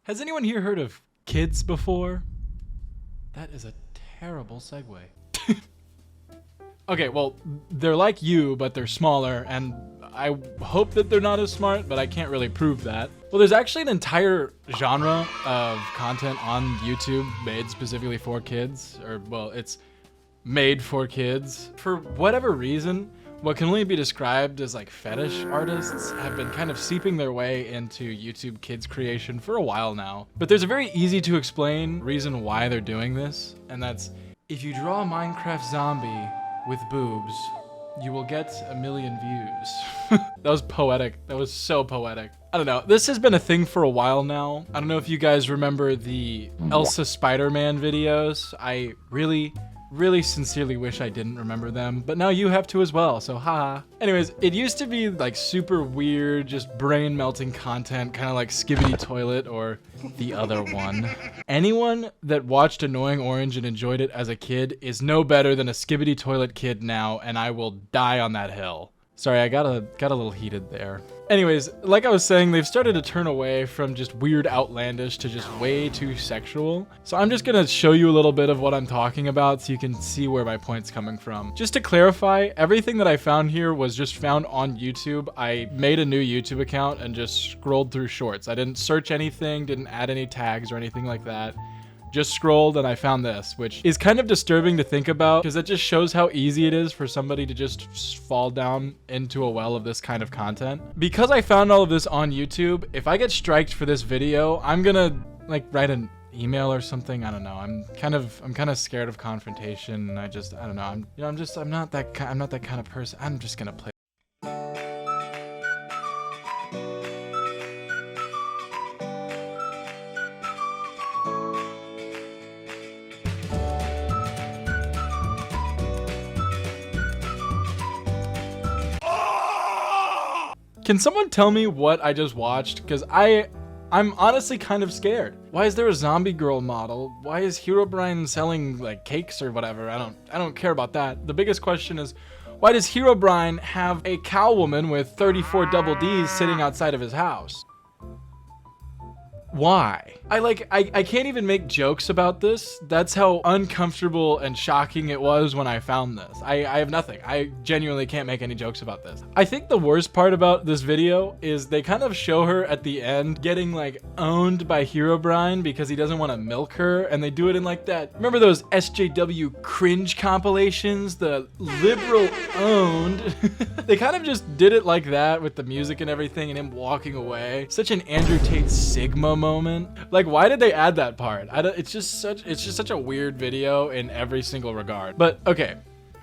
Has anyone here heard of kids before? That is a terrible segue. Okay, well, they're like you, but they're smaller, and I hope that they're not as smart, but I can't really prove that. Well, there's actually an entire genre of content on YouTube made specifically for kids, or, well, it's made for kids. For whatever reason, what can only be described as like fetish artists have been kind of seeping their way into YouTube kids creation for a while now. But there's a very easy to explain reason why they're doing this, and that's if you draw a Minecraft zombie with boobs, you will get 1 million views. That was poetic. That was so poetic. I don't know. This has been a thing for a while now. I don't know if you guys remember the Elsa Spider-Man videos. I really sincerely wish I didn't remember them, but now you have to as well, so haha. Anyways, it used to be like super weird, just brain melting content, kind of like Skibidi Toilet or the other one. Anyone that watched Annoying Orange and enjoyed it as a kid is no better than a Skibidi Toilet kid now, and I will die on that hill. Sorry, I got a little heated there. Anyways, like I was saying, they've started to turn away from just weird outlandish to just way too sexual. So I'm just gonna show you a little bit of what I'm talking about so you can see where my point's coming from. Just to clarify, everything that I found here was just found on YouTube. I made a new YouTube account and just scrolled through shorts. I didn't search anything, didn't add any tags or anything like that. Just scrolled and I found this, which is kind of disturbing to think about because it just shows how easy it is for somebody to just fall down into a well of this kind of content. Because I found all of this on YouTube, if I get striked for this video, I'm gonna like write an email or something. I don't know. I'm kind of scared of confrontation. I don't know. I'm not that kind of person. I'm just gonna play. Can someone tell me what I just watched? Because I'm honestly kind of scared. Why is there a zombie girl model? Why is Herobrine selling like cakes or whatever? I don't care about that. The biggest question is, why does Herobrine have a cow woman with 34 double Ds sitting outside of his house? Why? I can't even make jokes about this. That's how uncomfortable and shocking it was when I found this. I have nothing. I genuinely can't make any jokes about this. I think the worst part about this video is they kind of show her at the end getting like owned by Herobrine because he doesn't want to milk her, and they do it in like that. Remember those SJW cringe compilations? The liberal owned. They kind of just did it like that with the music and everything and him walking away. Such an Andrew Tate Sigma moment. Like, why did they add that part? It's just such a weird video in every single regard. But okay,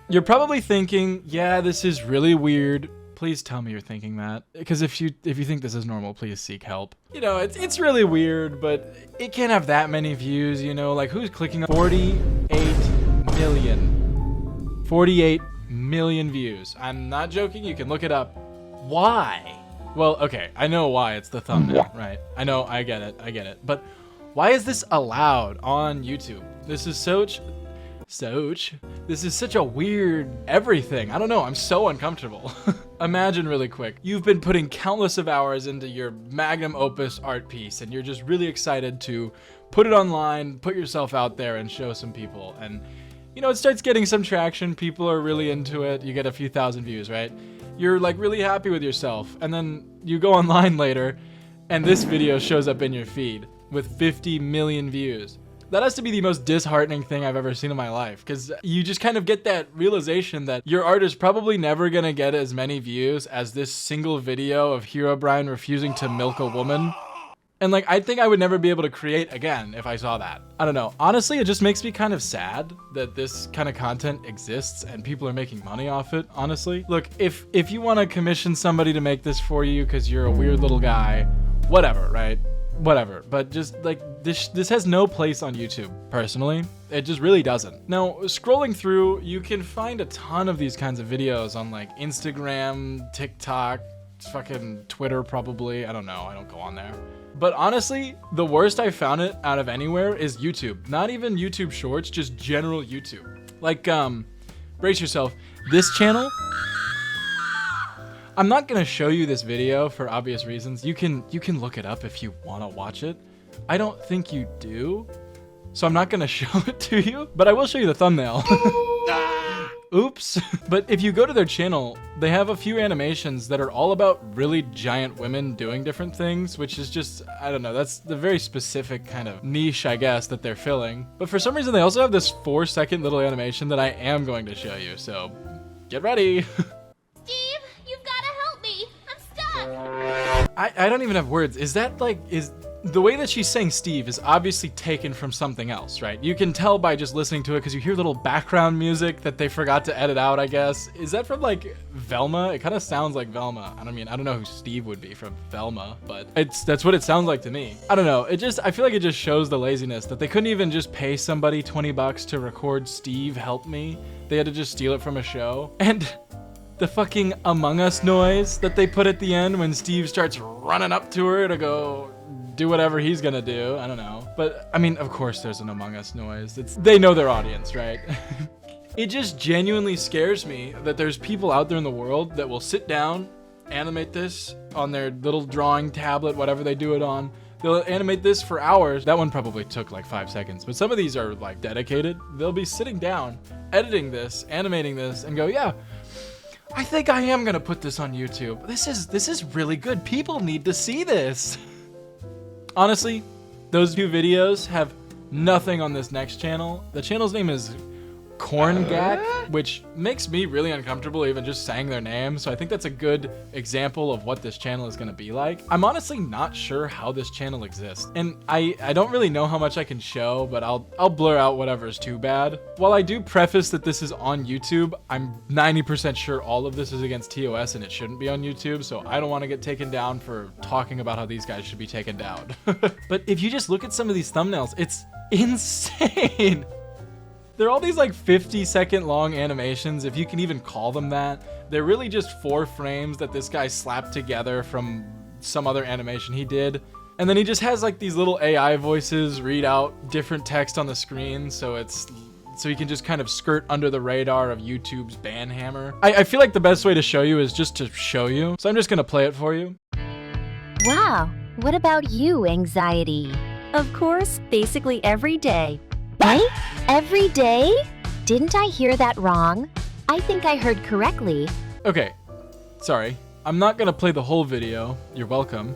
you're probably thinking, yeah, this is really weird. Please tell me you're thinking that, because if you think this is normal, please seek help. You know, it's really weird, but it can't have that many views. You know, like who's clicking? 48 million. 48 million views. I'm not joking. You can look it up. Why? Well, okay, I know why. It's the thumbnail, right? I know, I get it. But why is this allowed on YouTube? This is this is such a weird everything. I don't know, I'm so uncomfortable. Imagine really quick, you've been putting countless of hours into your magnum opus art piece, and you're just really excited to put it online, put yourself out there and show some people. And you know, it starts getting some traction, people are really into it, you get a few thousand views, right? You're like really happy with yourself, and then you go online later and this video shows up in your feed with 50 million views. That has to be the most disheartening thing I've ever seen in my life, because you just kind of get that realization that your art is probably never gonna get as many views as this single video of Herobrine refusing to milk a woman. And like, I think I would never be able to create again if I saw that. I don't know. Honestly, it just makes me kind of sad that this kind of content exists and people are making money off it, honestly. Look, if you want to commission somebody to make this for you because you're a weird little guy, whatever, right? Whatever. But just like, this has no place on YouTube, personally. It just really doesn't. Now, scrolling through, you can find a ton of these kinds of videos on like Instagram, TikTok, fucking Twitter probably. I don't know. I don't go on there. But honestly, the worst I found it out of anywhere is YouTube. Not even YouTube Shorts, just general YouTube. Like, brace yourself. This channel, I'm not gonna show you this video for obvious reasons. You can look it up if you wanna watch it. I don't think you do, so I'm not gonna show it to you, but I will show you the thumbnail. Oops. But if you go to their channel, they have a few animations that are all about really giant women doing different things, which is just, I don't know, that's the very specific kind of niche, I guess, that they're filling. But for some reason, they also have this 4-second little animation that I am going to show you, so get ready. Steve, you've got to help me. I'm stuck. I don't even have words. Is that like, the way that she's saying Steve is obviously taken from something else, right? You can tell by just listening to it because you hear little background music that they forgot to edit out, I guess. Is that from like Velma? It kind of sounds like Velma. I don't know who Steve would be from Velma, but that's what it sounds like to me. I don't know. I feel like it just shows the laziness that they couldn't even just pay somebody $20 to record Steve help me. They had to just steal it from a show. And the fucking Among Us noise that they put at the end when Steve starts running up to her to go do whatever he's gonna do. I don't know. But I mean, of course there's an Among Us noise. They know their audience, right? It just genuinely scares me that there's people out there in the world that will sit down, animate this on their little drawing tablet, whatever they do it on. They'll animate this for hours. That one probably took like 5 seconds, but some of these are like dedicated. They'll be sitting down, editing this, animating this, and go, yeah, I think I am gonna put this on YouTube. This is really good. People need to see this. Honestly, those 2 videos have nothing on this next channel. The channel's name is Corngak, which makes me really uncomfortable even just saying their name, so I think that's a good example of what this channel is gonna be like. I'm honestly not sure how this channel exists, and I don't really know how much I can show, but I'll blur out whatever's too bad. While I do preface that this is on YouTube, I'm 90% sure all of this is against TOS and it shouldn't be on YouTube, so I don't want to get taken down for talking about how these guys should be taken down. But if you just look at some of these thumbnails, it's insane. They're all these like 50-second long animations, if you can even call them that. They're really just 4 frames that this guy slapped together from some other animation he did. And then he just has like these little AI voices read out different text on the screen, so you can just kind of skirt under the radar of YouTube's ban hammer. I feel like the best way to show you is just to show you, so I'm just gonna play it for you. Wow, what about you, Anxiety? Of course, basically every day. Right? Every day? Didn't I hear that wrong? I think I heard correctly. Okay, sorry. I'm not gonna play the whole video. You're welcome.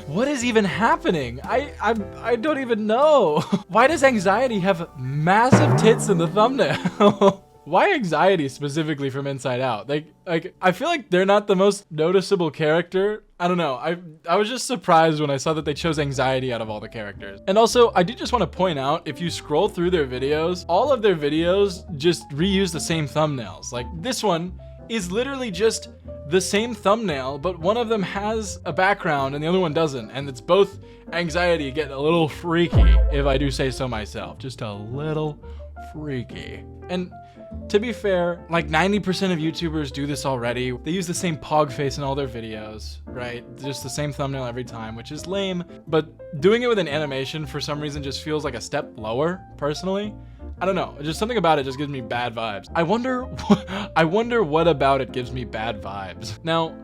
What is even happening? I don't even know. Why does Anxiety have massive tits in the thumbnail? Why Anxiety specifically from Inside Out? Like I feel like they're not the most noticeable character. I don't know. I was just surprised when I saw that they chose Anxiety out of all the characters. And also, I do just want to point out, if you scroll through their videos, all of their videos just reuse the same thumbnails. Like this one is literally just the same thumbnail, but one of them has a background and the other one doesn't. And it's both Anxiety getting a little freaky, if I do say so myself. Just a little freaky. And to be fair, like 90% of YouTubers do this already. They use the same pog face in all their videos, right? Just the same thumbnail every time, which is lame. But doing it with an animation for some reason just feels like a step lower, personally. I don't know, just something about it just gives me bad vibes. I wonder what about it gives me bad vibes. Now,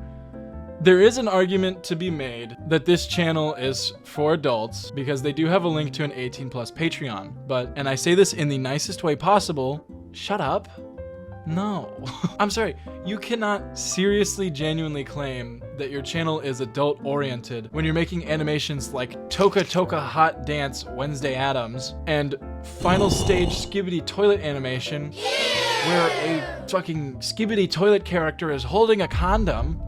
there is an argument to be made that this channel is for adults because they do have a link to an 18+ Patreon, and I say this in the nicest way possible, shut up. No. I'm sorry, you cannot seriously, genuinely claim that your channel is adult-oriented when you're making animations like Toka Toka Hot Dance Wednesday Addams and Final Stage Skibidi Toilet Animation where a fucking Skibidi Toilet character is holding a condom.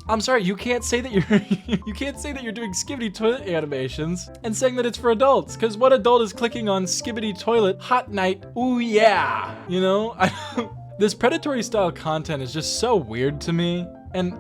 I'm sorry, you can't say that you're doing Skibidi Toilet animations and saying that it's for adults, because what adult is clicking on Skibidi Toilet Hot Night? Ooh yeah, you know? This predatory style content is just so weird to me, and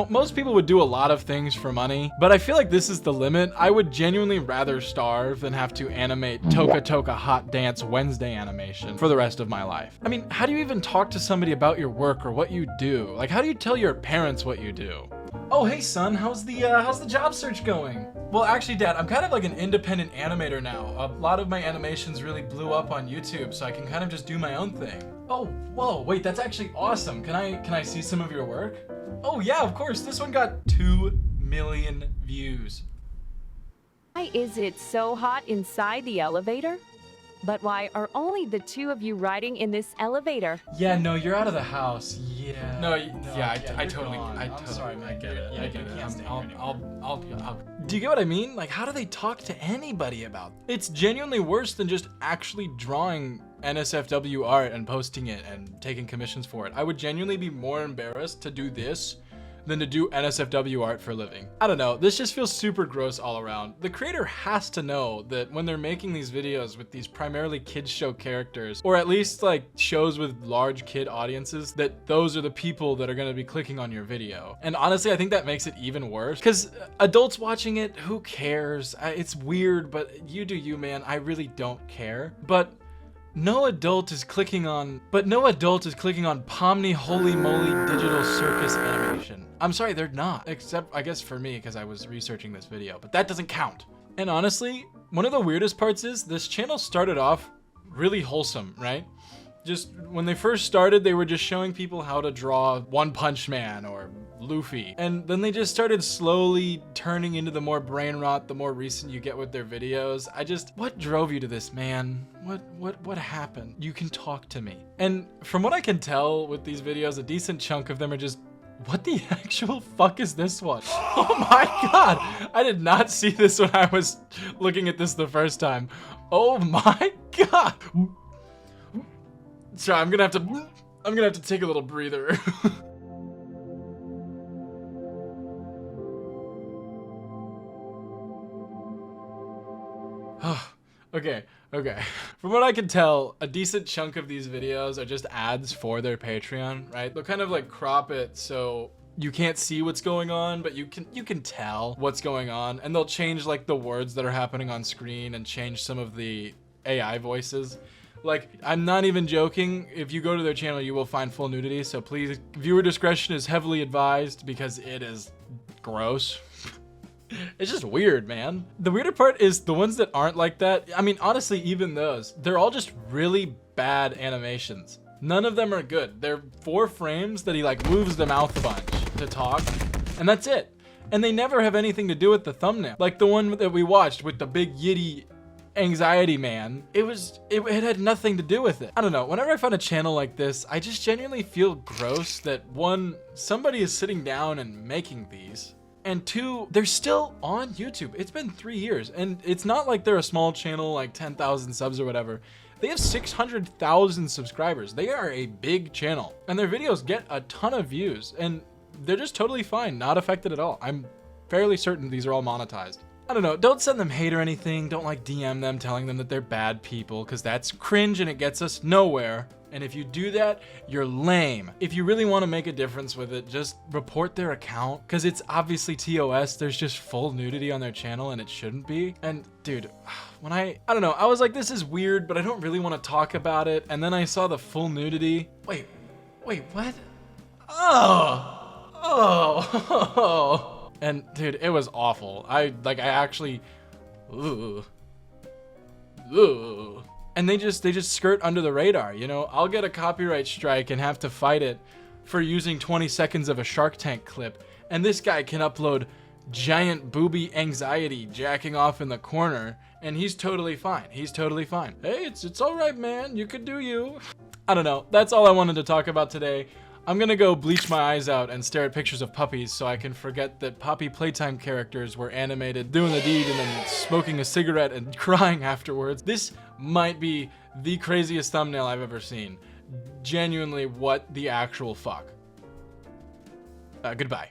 most people would do a lot of things for money, but I feel like this is the limit. I would genuinely rather starve than have to animate Toka Toka Hot Dance Wednesday animation for the rest of my life. I mean, how do you even talk to somebody about your work or what you do? Like, how do you tell your parents what you do? Oh, hey son, how's the job search going? Well, actually, Dad, I'm kind of like an independent animator now. A lot of my animations really blew up on YouTube, so I can kind of just do my own thing. Oh, whoa, wait, that's actually awesome. Can I see some of your work? Oh yeah, of course. This one got 2 million views. Why is it so hot inside the elevator? But why are only the two of you riding in this elevator? Yeah, no, you're out of the house. Yeah. No, yeah, I you're totally, gone. I I'm totally, sorry, man. I get it. Yeah, I get you it. can't stay here I'll. Do you get what I mean? Like, how do they talk to anybody about? It's genuinely worse than just actually drawing NSFW art and posting it and taking commissions for it. I would genuinely be more embarrassed to do this than to do NSFW art for a living. I don't know, this just feels super gross all around. The creator has to know that when they're making these videos with these primarily kids show characters, or at least like shows with large kid audiences, that those are the people that are gonna be clicking on your video. And honestly, I think that makes it even worse, because adults watching it, who cares? It's weird, but you do you, man. I really don't care. But no adult is clicking on Pomni Holy Moly Digital Circus Animation. I'm sorry, they're not. Except, I guess, for me, because I was researching this video. But that doesn't count. And honestly, one of the weirdest parts is this channel started off really wholesome, right? Just when they first started, they were just showing people how to draw One Punch Man or Luffy. And then they just started slowly turning into the more brain rot, the more recent you get with their videos. What drove you to this, man? What happened? You can talk to me. And from what I can tell with these videos, a decent chunk of them are just, what the actual fuck is this one? Oh my god! I did not see this when I was looking at this the first time. Oh my god! Sorry, I'm gonna have to take a little breather. Okay. From what I can tell, a decent chunk of these videos are just ads for their Patreon, right? They'll kind of like crop it so you can't see what's going on, but you can tell what's going on, and they'll change like the words that are happening on screen and change some of the AI voices. Like, I'm not even joking. If you go to their channel, you will find full nudity, so please, viewer discretion is heavily advised because it is gross. It's just weird, man. The weirder part is the ones that aren't like that. I mean, honestly, even those, they're all just really bad animations. None of them are good. They're 4 frames that he like moves the mouth a bunch to talk, and that's it. And they never have anything to do with the thumbnail. Like the one that we watched with the big yitty anxiety man, it had nothing to do with it. I don't know, whenever I find a channel like this, I just genuinely feel gross that one, somebody is sitting down and making these, and 2, they're still on YouTube. It's been 3 years, and it's not like they're a small channel, like 10,000 subs or whatever. They have 600,000 subscribers. They are a big channel, and their videos get a ton of views, and they're just totally fine, not affected at all. I'm fairly certain these are all monetized. I don't know, don't send them hate or anything. Don't like DM them telling them that they're bad people, because that's cringe and it gets us nowhere. And if you do that, you're lame. If you really want to make a difference with it, just report their account, because it's obviously TOS. There's just full nudity on their channel and it shouldn't be. And dude, when I don't know, I was like, this is weird, but I don't really want to talk about it. And then I saw the full nudity. Wait, what? Oh. And dude, it was awful. I actually, ugh. And they just skirt under the radar, you know? I'll get a copyright strike and have to fight it for using 20 seconds of a Shark Tank clip. And this guy can upload giant booby anxiety jacking off in the corner, and he's totally fine. Hey, it's all right, man. You could do you. I don't know. That's all I wanted to talk about today. I'm gonna go bleach my eyes out and stare at pictures of puppies so I can forget that Poppy Playtime characters were animated doing the deed and then smoking a cigarette and crying afterwards. This might be the craziest thumbnail I've ever seen. Genuinely, what the actual fuck? Goodbye.